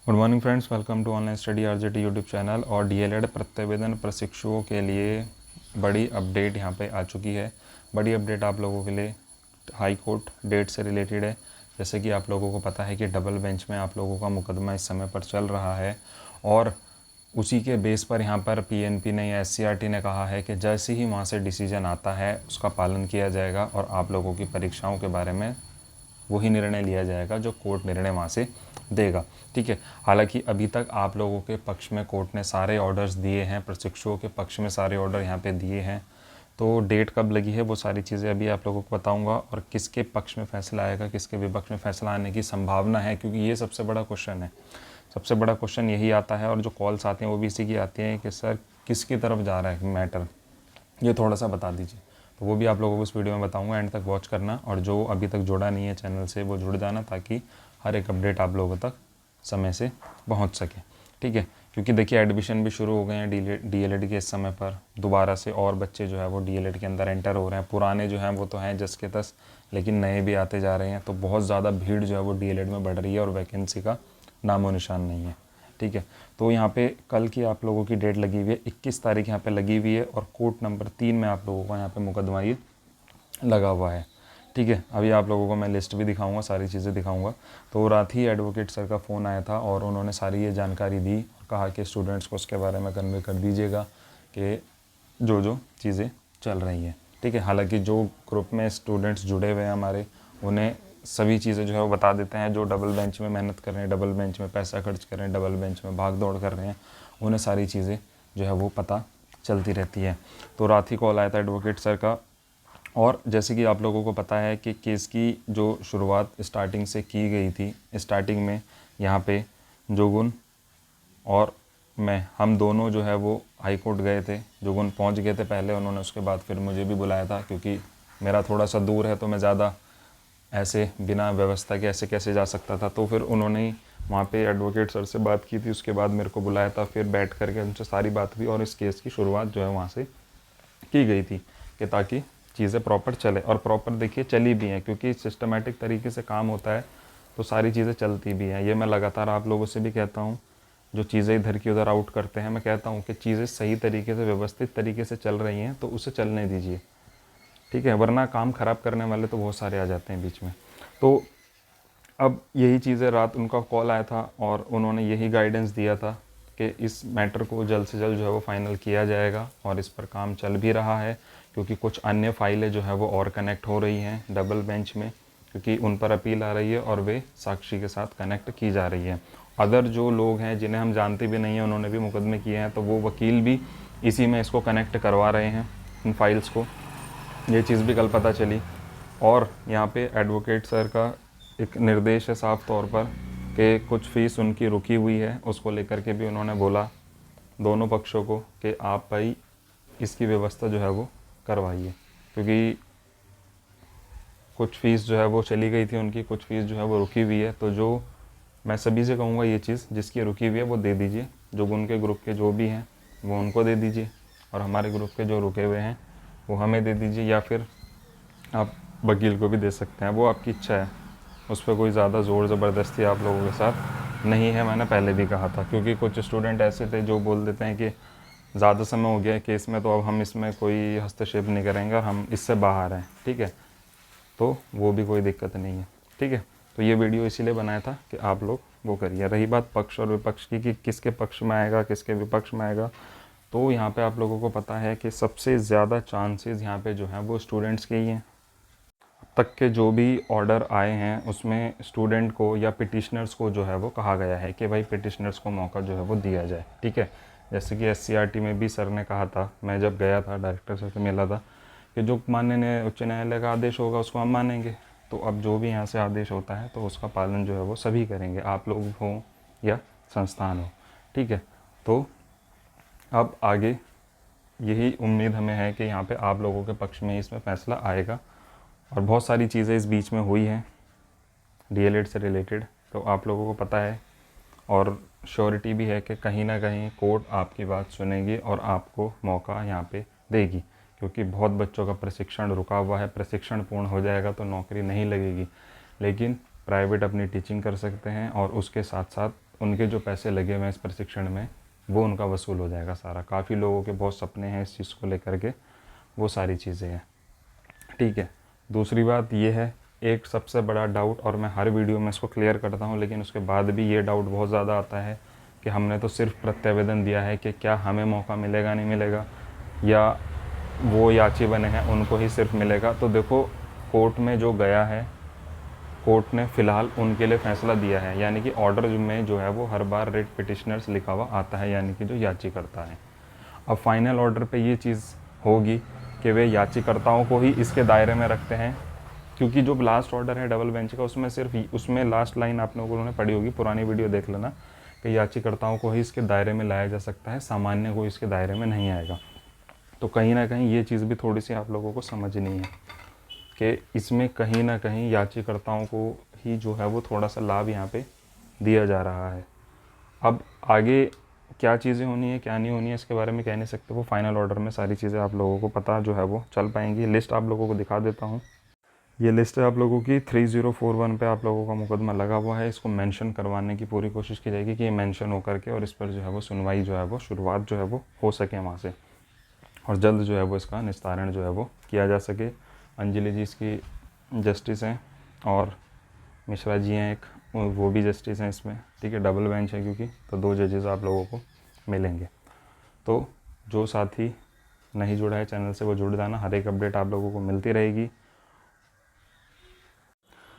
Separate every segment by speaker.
Speaker 1: Good morning friends, welcome to online study RJT YouTube channel. और DElEd प्रत्यवेदन प्रशिक्षुओं के लिए बड़ी अपडेट यहाँ पे आ चुकी है। बड़ी अपडेट आप लोगों के लिए हाई कोर्ट डेट से रिलेटेड है। जैसे कि आप लोगों को पता है कि डबल बेंच में आप लोगों का मुकदमा इस समय पर चल रहा है और उसी के बेस पर यहाँ पर पीएनपी ने या एससीईआरटी ने कहा है कि जैसे ही वहाँ से डिसीजन आता है उसका पालन किया जाएगा और आप लोगों की परीक्षाओं के बारे में वही निर्णय लिया जाएगा जो कोर्ट निर्णय वहाँ से देगा। ठीक है। हालांकि अभी तक आप लोगों के पक्ष में कोर्ट ने सारे ऑर्डर्स दिए हैं, प्रशिक्षुओं के पक्ष में सारे ऑर्डर यहाँ पे दिए हैं। तो डेट कब लगी है वो सारी चीज़ें अभी आप लोगों को बताऊंगा और किसके पक्ष में फैसला आएगा, किसके विपक्ष में फैसला आने की संभावना है, क्योंकि ये सबसे बड़ा क्वेश्चन है। सबसे बड़ा क्वेश्चन यही आता है और जो कॉल्स आते हैं वो भी इसी की आती हैं कि सर किसकी तरफ जा रहा है मैटर, ये थोड़ा सा बता दीजिए। तो वो भी आप लोगों को इस वीडियो में बताऊंगा, एंड तक वॉच करना। और जो अभी तक जुड़ा नहीं है चैनल से वो जुड़ जाना ताकि हर एक अपडेट आप लोगों तक समय से पहुंच सके। ठीक है। क्योंकि देखिए एडमिशन भी शुरू हो गए हैं डीएलएड के इस समय पर दोबारा से, और बच्चे जो है वो डीएलएड के अंदर एंटर हो रहे हैं। पुराने जो हैं वो तो हैं जस के तस, लेकिन नए भी आते जा रहे हैं। तो बहुत ज़्यादा भीड़ जो है वो डीएलएड में बढ़ रही है और वैकेंसी का नामो निशान नहीं है। ठीक है। तो यहाँ पे कल की आप लोगों की डेट लगी हुई है, 21 तारीख यहाँ पे लगी हुई है और कोर्ट नंबर 3 में आप लोगों का यहाँ पे मुकदमा ये लगा हुआ है। ठीक है। अभी आप लोगों को मैं लिस्ट भी दिखाऊंगा, सारी चीज़ें दिखाऊंगा। तो रात ही एडवोकेट सर का फ़ोन आया था और उन्होंने सारी ये जानकारी दी और कहा कि स्टूडेंट्स को उसके बारे में कन्वे कर दीजिएगा कि जो जो चीज़ें चल रही हैं। ठीक है। हालांकि जो ग्रुप में स्टूडेंट्स जुड़े हुए हैं हमारे, उन्हें सभी चीज़ें जो है वो बता देते हैं। जो डबल बेंच में मेहनत कर रहे हैं, डबल बेंच में पैसा खर्च कर रहे हैं, डबल बेंच में भाग दौड़ कर रहे हैं, उन्हें सारी चीज़ें जो है वो पता चलती रहती है। तो रात ही कॉल आया था एडवोकेट सर का। और जैसे कि आप लोगों को पता है कि केस की जो शुरुआत स्टार्टिंग से की गई थी, स्टार्टिंग में यहाँ पे जोगुन और हम दोनों जो है वो हाई कोर्ट गए थे। जोगुन पहुँच गए थे पहले, उन्होंने उसके बाद फिर मुझे भी बुलाया था, क्योंकि मेरा थोड़ा सा दूर है तो मैं ज़्यादा ऐसे बिना व्यवस्था के ऐसे कैसे जा सकता था। तो फिर उन्होंने ही वहाँ पे एडवोकेट सर से बात की थी, उसके बाद मेरे को बुलाया था, फिर बैठ करके उनसे सारी बात हुई और इस केस की शुरुआत जो है वहाँ से की गई थी कि ताकि चीज़ें प्रॉपर चले। और प्रॉपर देखिए चली भी हैं, क्योंकि सिस्टमेटिक तरीके से काम होता है तो सारी चीज़ें चलती भी हैं। ये मैं लगातार आप लोगों से भी कहता हूँ, जो चीज़ें इधर की उधर आउट करते हैं, मैं कहता हूँ कि चीज़ें सही तरीके से व्यवस्थित तरीके से चल रही हैं तो उसे चलने दीजिए। ठीक है। वरना काम ख़राब करने वाले तो बहुत सारे आ जाते हैं बीच में। तो अब यही चीज़ें, रात उनका कॉल आया था और उन्होंने यही गाइडेंस दिया था कि इस मैटर को जल्द से जल्द जो है वो फाइनल किया जाएगा और इस पर काम चल भी रहा है। क्योंकि कुछ अन्य फाइलें जो है वो और कनेक्ट हो रही हैं डबल बेंच में, क्योंकि उन पर अपील आ रही है और वे साक्षी के साथ कनेक्ट की जा रही है। अदर जो लोग हैं जिन्हें हम जानते भी नहीं हैं, उन्होंने भी मुकदमे किए हैं, तो वो वकील भी इसी में इसको कनेक्ट करवा रहे हैं इन फाइल्स को। ये चीज़ भी कल पता चली। और यहाँ पे एडवोकेट सर का एक निर्देश है साफ तौर पर कि कुछ फ़ीस उनकी रुकी हुई है, उसको लेकर के भी उन्होंने बोला दोनों पक्षों को कि आप भाई इसकी व्यवस्था जो है वो करवाइए, क्योंकि कुछ फ़ीस जो है वो चली गई थी उनकी, कुछ फ़ीस जो है वो रुकी हुई है। तो जो मैं सभी से कहूँगा ये चीज़ जिसकी रुकी हुई है वो दे दीजिए। जो उनके ग्रुप के जो भी हैं वो उनको दे दीजिए और हमारे ग्रुप के जो रुके हुए हैं वो हमें दे दीजिए, या फिर आप वकील को भी दे सकते हैं, वो आपकी इच्छा है। उस पर कोई ज़्यादा ज़ोर ज़बरदस्ती आप लोगों के साथ नहीं है, मैंने पहले भी कहा था। क्योंकि कुछ स्टूडेंट ऐसे थे जो बोल देते हैं कि ज़्यादा समय हो गया केस में तो अब हम इसमें कोई हस्तक्षेप नहीं करेंगे और हम इससे बाहर हैं। ठीक है। तो वो भी कोई दिक्कत नहीं है। ठीक है। तो ये वीडियो इसीलिए बनाया था कि आप लोग वो करिए। रही बात पक्ष और विपक्ष की कि किसके पक्ष में आएगा किसके विपक्ष में आएगा, तो यहाँ पे आप लोगों को पता है कि सबसे ज़्यादा चांसेस यहाँ पे जो हैं वो स्टूडेंट्स के ही हैं। अब तक के जो भी ऑर्डर आए हैं उसमें स्टूडेंट को या पिटिशनर्स को जो है वो कहा गया है कि भाई पिटिशनर्स को मौका जो है वो दिया जाए। ठीक है। जैसे कि एससीईआरटी में भी सर ने कहा था, मैं जब गया था डायरेक्टर सर से मिला था, कि जो माननीय उच्च न्यायालय का आदेश होगा उसको हम मानेंगे। तो अब जो भी यहाँ से आदेश होता है तो उसका पालन जो है वो सभी करेंगे, आप लोग हों या संस्थान हो। ठीक है। तो अब आगे यही उम्मीद हमें है कि यहाँ पे आप लोगों के पक्ष में इसमें फ़ैसला आएगा। और बहुत सारी चीज़ें इस बीच में हुई हैं डीएलएड से रिलेटेड, तो आप लोगों को पता है और श्योरिटी भी है कि कहीं ना कहीं कोर्ट आपकी बात सुनेगी और आपको मौका यहाँ पे देगी। क्योंकि बहुत बच्चों का प्रशिक्षण रुका हुआ है, प्रशिक्षण पूर्ण हो जाएगा तो नौकरी नहीं लगेगी, लेकिन प्राइवेट अपनी टीचिंग कर सकते हैं और उसके साथ साथ उनके जो पैसे लगे हुए हैं इस प्रशिक्षण में वो उनका वसूल हो जाएगा सारा। काफ़ी लोगों के बहुत सपने हैं इस चीज़ को लेकर के, वो सारी चीज़ें हैं, ठीक है। दूसरी बात ये है, एक सबसे बड़ा डाउट, और मैं हर वीडियो में इसको क्लियर करता हूँ, लेकिन उसके बाद भी ये डाउट बहुत ज़्यादा आता है कि हमने तो सिर्फ प्रत्यावेदन दिया है कि क्या हमें मौका मिलेगा नहीं मिलेगा, या वो याची बने हैं उनको ही सिर्फ मिलेगा। तो देखो, कोर्ट में जो गया है, कोर्ट ने फ़िलहाल उनके लिए फ़ैसला दिया है, यानी कि ऑर्डर में जो है वो हर बार रेट पिटिशनर्स लिखा हुआ आता है, यानी कि जो याचीकर्ता है। अब फाइनल ऑर्डर पे ये चीज़ होगी कि वे याचीकर्ताओं को ही इसके दायरे में रखते हैं, क्योंकि जो लास्ट ऑर्डर है डबल बेंच का, उसमें सिर्फ उसमें लास्ट लाइन आप लोगों ने पढ़ी होगी, पुरानी वीडियो देख लेना, कि याचीकर्ताओं को ही इसके दायरे में लाया जा सकता है, सामान्य को इसके दायरे में नहीं आएगा। तो कहीं ना कहीं ये चीज़ भी थोड़ी सी आप लोगों को समझनी है कि इसमें कहीं ना कहीं याचीकर्ताओं को ही जो है वो थोड़ा सा लाभ यहाँ पे दिया जा रहा है। अब आगे क्या चीज़ें होनी है क्या नहीं होनी है इसके बारे में कह नहीं सकते, वो फाइनल ऑर्डर में सारी चीज़ें आप लोगों को पता जो है वो चल पाएंगी। लिस्ट आप लोगों को दिखा देता हूँ, ये लिस्ट है आप लोगों की। 3041 पे आप लोगों का मुकदमा लगा हुआ है, इसको मेंशन करवाने की पूरी कोशिश की जाएगी कि ये मेंशन हो करके और इस पर जो है वो सुनवाई जो है वो शुरुआत जो है वो हो सके वहाँ से, और जल्द जो है वो इसका निस्तारण जो है वो किया जा सके। अंजलि जी इसकी जस्टिस हैं और मिश्रा जी हैं एक, वो भी जस्टिस हैं इसमें, ठीक है। डबल बेंच है क्योंकि, तो 2 जजेस आप लोगों को मिलेंगे। तो जो साथी नहीं जुड़ा है चैनल से वो जुड़ जाना, हर एक अपडेट आप लोगों को मिलती रहेगी।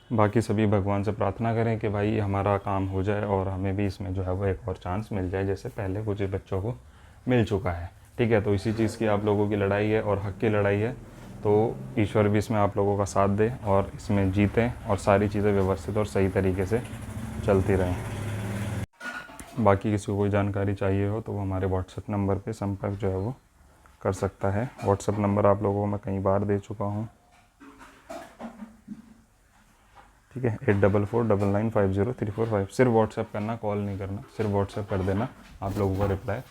Speaker 1: बाकी सभी भगवान से प्रार्थना करें कि भाई हमारा काम हो जाए और हमें भी इसमें जो है वो एक और चांस मिल जाए, जैसे पहले कुछ बच्चों को मिल चुका है, ठीक है। तो इसी चीज़ की आप लोगों की लड़ाई है और हक की लड़ाई है, तो ईश्वर भी इसमें आप लोगों का साथ दे और इसमें जीतें और सारी चीज़ें व्यवस्थित और सही तरीके से चलती रहें। बाकी किसी को कोई जानकारी चाहिए हो तो वो हमारे व्हाट्सएप नंबर पे संपर्क जो है वो कर सकता है। व्हाट्सएप नंबर आप लोगों को मैं कई बार दे चुका हूँ, ठीक है। 8449950345। सिर्फ व्हाट्सएप करना, कॉल नहीं करना, सिर्फ व्हाट्सएप कर देना, आप लोगों का रिप्लाई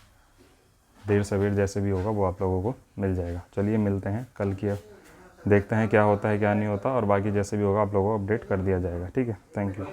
Speaker 1: देर सवेर जैसे भी होगा वो आप लोगों को मिल जाएगा। चलिए मिलते हैं कल की, अब देखते हैं क्या होता है क्या नहीं होता, और बाकी जैसे भी होगा आप लोगों को अपडेट कर दिया जाएगा, ठीक है। Thank you.